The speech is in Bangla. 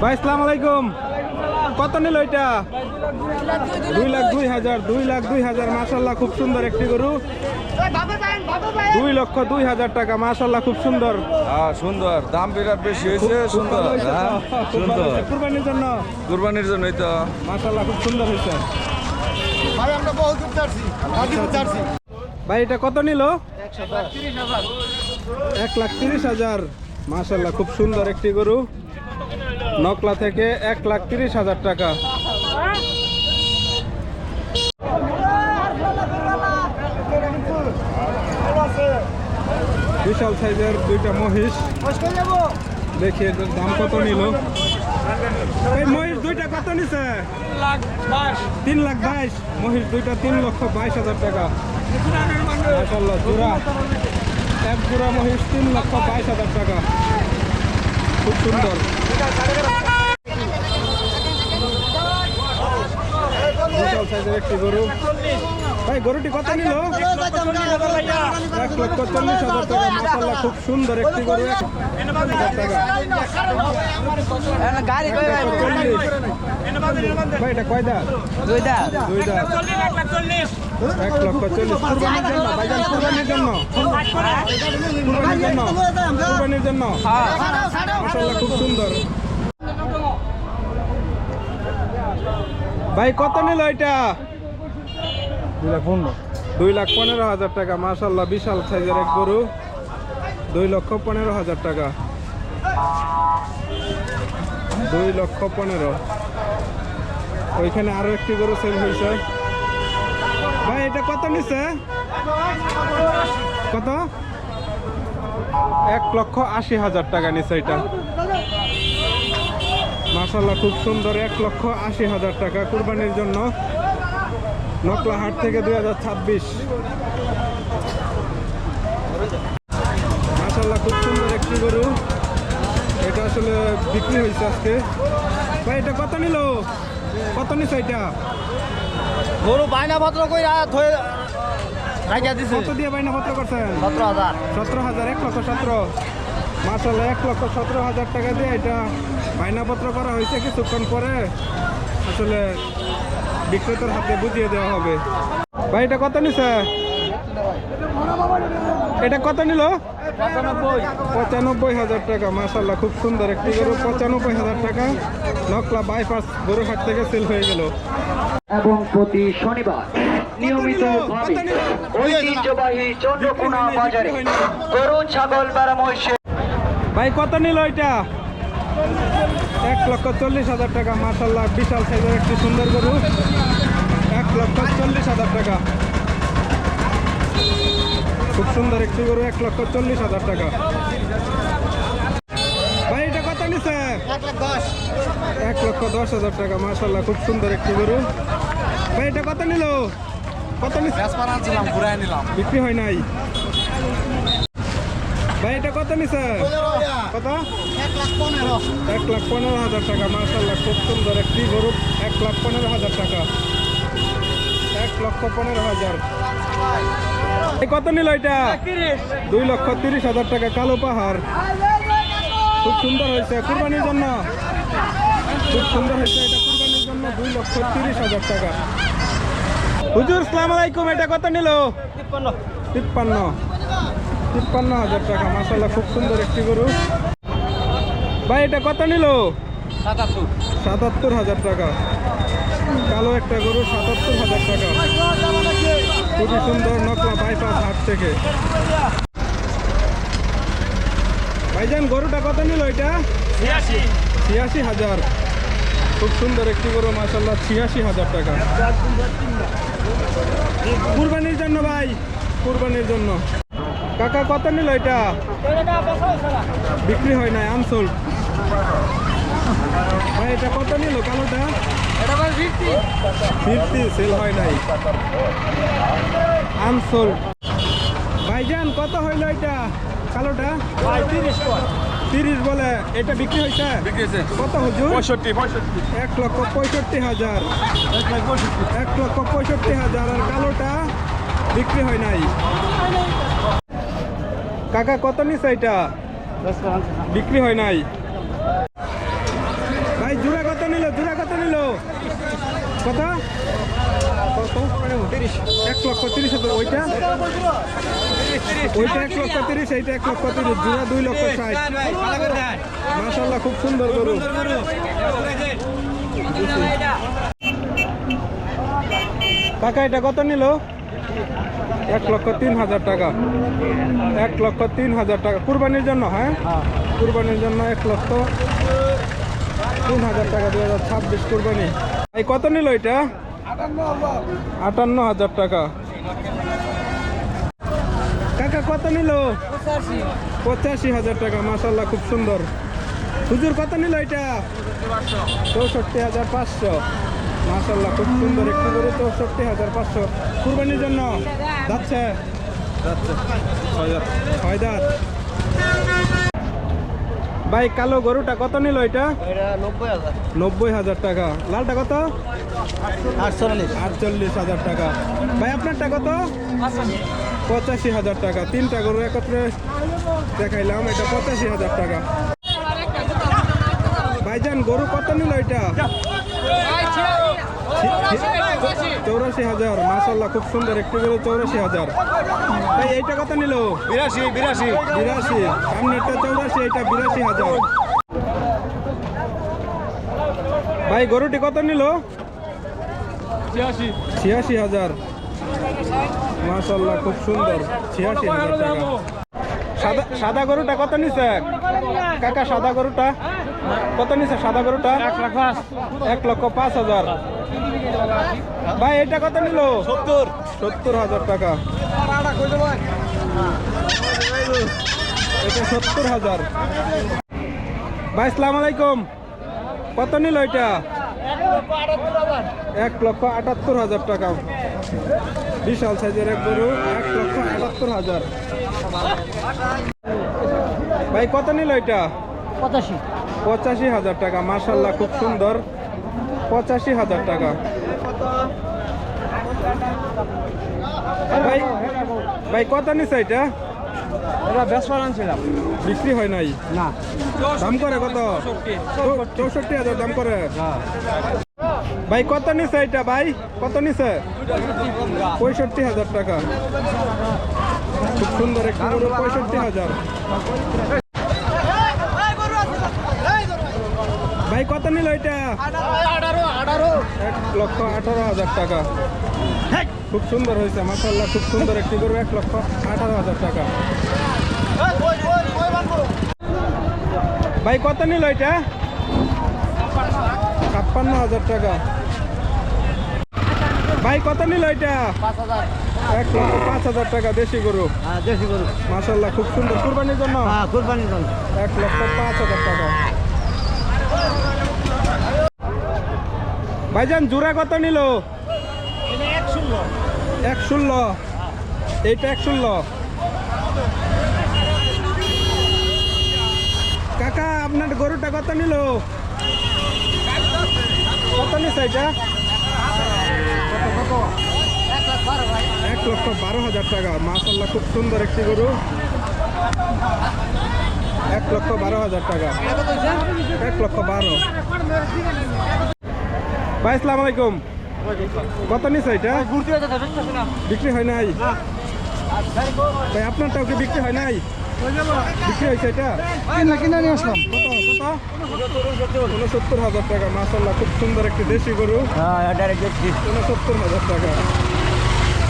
ভাই আসসালামু আলাইকুম। কত নিল এটা? 2,02,000। 2,02,000 মাশাআল্লাহ, খুব সুন্দর একটি গরু। 2,02,000 টাকা মাশাআল্লাহ, খুব সুন্দর। হ্যাঁ সুন্দর, দাম বিরাট বেশি হয়েছে। সুন্দর, হ্যাঁ সুন্দর। কুরবানির জন্য, কুরবানির জন্যই তো মাশাআল্লাহ খুব সুন্দর হয়েছে। ভাই আমরা বহুত উঠছি, ভাই এটা কত নিল? 1,30,000 মাশাআল্লাহ, খুব সুন্দর একটি গরু। নকলা থেকে 1,30,000 টাকা। বিশাল সাইজের দুইটা মহিষ, দেখি এটার দাম কত নিল। এই মহিষ দুইটা কত নিছে? 3,22,000। মহিষ দুইটা 3,22,000 টাকা মাশাআল্লাহ। জোড়া, এক জোড়া মহিষ 3,22,000 টাকা, খুব সুন্দর। বিশাল সাইজের একটি গরু। ভাই গরুটি কত নিল? 1,40,000 টাকা মাশাআল্লাহ, খুব সুন্দর একটি গরু। 1,40,000 টাকা। ভাই এটা কয় দাঁত? দুই দাঁত। 1,40,000। কুরবানির জন্য ভাইজান, কুরবানির জন্য, কুরবানির জন্য মাশাআল্লাহ, খুব সুন্দর। ভাই কত নিল এটা? 2,15,000 টাকা মাশাআল্লাহ, বিশাল সাইজের এক গরু। 2,15,000 টাকা। 2,15,000। ওইখানে আরো একটি গরু সেল হয়েছে। ভাই এটা কত নিছে? কত? 1,80,000 টাকা নিছে এটা মাশাআল্লাহ, খুব সুন্দর। 1,80,000 টাকা কুরবানির জন্য। নকলা হাট থেকে 2026। মাশাআল্লাহ, খুব সুন্দর একটি গরু। এটা আসলে বিক্রি হয়েছে আজকে। ভাই এটা কত নিল? কত নিছে এটা? গরু বাইনা পত্র কইরা ধরে রাখিয়া দিছে। কত দিয়ে বাইনা পত্র করছেন? 17,000। 17,000। 1,17,000 মাশাআল্লাহ, 1,17,000 টাকা দিয়ে এটা বাইনাপত্র করা হয়েছে। কিছুক্ষণ পরে আসলে বিক্রেতার হাতে বুঝিয়ে দেওয়া হবে। ভাই এটা কত নিছে? এটা কত নিল? 95,000 টাকা মাশাআল্লাহ, খুব সুন্দর একটি গরু। 95,000 টাকা নকলা বাইপাস গরুহাট থেকে সেল হয়ে গেল। এবং প্রতি শনিবার নিয়মিত ঐতিহ্যবাহী চন্দ্রকোনা বাজারে গরু, ছাগল, ভেড়া, মহিষের। ভাই কত নিল এটা? 1,40,000 টাকা মাশাআল্লাহ, বিশাল সাইজের একটি সুন্দর গরু। 1,40,000 টাকা, খুব সুন্দর একটি গরু। 1,40,000 টাকা। ভাই এটা কত নিছে? 1,10,000 টাকা মাশাআল্লাহ, খুব সুন্দর একটি গরু। ভাই এটা কত নিল? কত নিছে? বিক্রি হয় নাই। ভাই এটা কত নিছে? কত? 1,15,000 টাকা মাশাআল্লাহ, খুব সুন্দর একটি গরু। 1,15,000 টাকা। 1,15,000। কত নিল এটা? 2,30,000 টাকা কালো পাহাড়, খুব সুন্দর হয়েছে কুরবানির জন্য। খুব সুন্দর হয়েছে এটা কুরবানির জন্য। 2,30,000 টাকা। হুজুর আসসালামু আলাইকুম। এটা কত নিল? 53,000 টাকা মাশাআল্লাহ, খুব সুন্দর একটি গরু। ভাই এটা কত নিল? 77,000 টাকা। কালো একটা গরু, 77,000 টাকা, খুবই সুন্দর। নকলা বাইপাস হাট থেকে। ভাইজান গরুটা কত নিল এটা? 86,000। খুব সুন্দর একটি গরু মাশাআল্লাহ, 86,000 টাকা কুরবানির জন্য। ভাই কুরবানির জন্য। কাকা কত নিল এটা? বিক্রি হয় নাই, আনসোল্ড। ভাই এটা কত নিল কালোটা? 50, সেল হয় নাই, আনসোল্ড। ভাইজান কত হইল এটা কালোটা? 30 বলে। এটা বিক্রি হয়েছে? কত হুজুর? 1,65,000। 1,65,000। আর কালোটা বিক্রি হয় নাই। কাকা কত নিছে এটা? বিক্রি হয় নাই। কত কত 1,30,000 ওইটা ওইটা 1,30,000 এইটা 1,30,000 জোড়া 2,60,000 মাশাআল্লাহ খুব সুন্দর গরু কাকা এটা কত নিল 1,03,000 টাকা 1,03,000 টাকা কুরবানির জন্য হ্যাঁ কুরবানির জন্য 1,03,000 টাকা 2026 কুরবানি এই কত নিল এটা 58,000 টাকা কাকা কত নিল 85,000 টাকা মাশাআল্লাহ খুব সুন্দর হুজুর কত নিল এটা 64,500 মাশাআল্লাহ খুব সুন্দর একটু করে 64,500 কুরবানির জন্য যাচ্ছে ছয় দাঁত ভাই কালো গরুটা কত নিল এটা 90,000 টাকা লালটা কত 48,000 টাকা ভাই আপনারটা কত 85,000 টাকা তিনটা গরু একত্রে দেখাইলাম এটা 85,000 টাকা ভাইজান গরু কত নিল এটা 84,000 মাশাআল্লাহ খুব সুন্দর একটু গরু 84,000 ভাই এইটা কত নিল 82 সামনেরটা 84 এইটা 82,000 ভাই গরুটি কত নিল 86,000 মাশাআল্লাহ খুব সুন্দর 86,000 টাকা সাদা গরুটা কত নিছে কাকা সাদা গরুটা কত নিছে সাদা গরুটা 1,05,000 ভাই এটা কত নিল 70,000 টাকা এটা 70,000 ভাই আসসালামু আলাইকুম কত নিল এটা 1,78,000 টাকা বিশাল সাইজের এক গরু 1,78,000 ভাই কত নিল এটা 85,000 টাকা মাশাআল্লাহ খুব সুন্দর 85,000 টাকা ভাই ভাই কত নিছে এটা বেসমান আনছিলাম বিক্রি হয় নাই না দাম করে কত 64,000 দাম করে ভাই কত নিছে এটা ভাই কত নিছে 65,000 টাকা খুব সুন্দর একটু গরু 65,000 ভাই কত নিল এটা 1,18,000 টাকা খুব সুন্দর হয়েছে মাশাআল্লাহ খুব সুন্দর একটি গরু 1,18,000 টাকা ভাই কত নিল এটা 56,000 টাকা ভাই কত নিল এটা 1,05,000 টাকা দেশি গরু দেশি গরু মাশাআল্লাহ খুব সুন্দর কুরবানির জন্য কুরবানির জন্য 1,05,000 টাকা ভাইজান জোড়া কত নিল 1,16 এইটা 1,16 কাকা আপনার গরুটা কত নিল কত নিছে এটা 1,12,000 টাকা মাশাআল্লাহ খুব সুন্দর একটি গরু 1,12,000 টাকা 1,12,000 ভাই আসসালামু আলাইকুম কত নিছে এটা বিক্রি হয় নাই ভাই আপনারটাও কি বিক্রি হয় নাই বিক্রি হয়েছে এটা কিনা নিয়ে আসলাম কত 69,000 টাকা মাশাআল্লাহ খুব সুন্দর একটি দেশি গরু 69,000 টাকা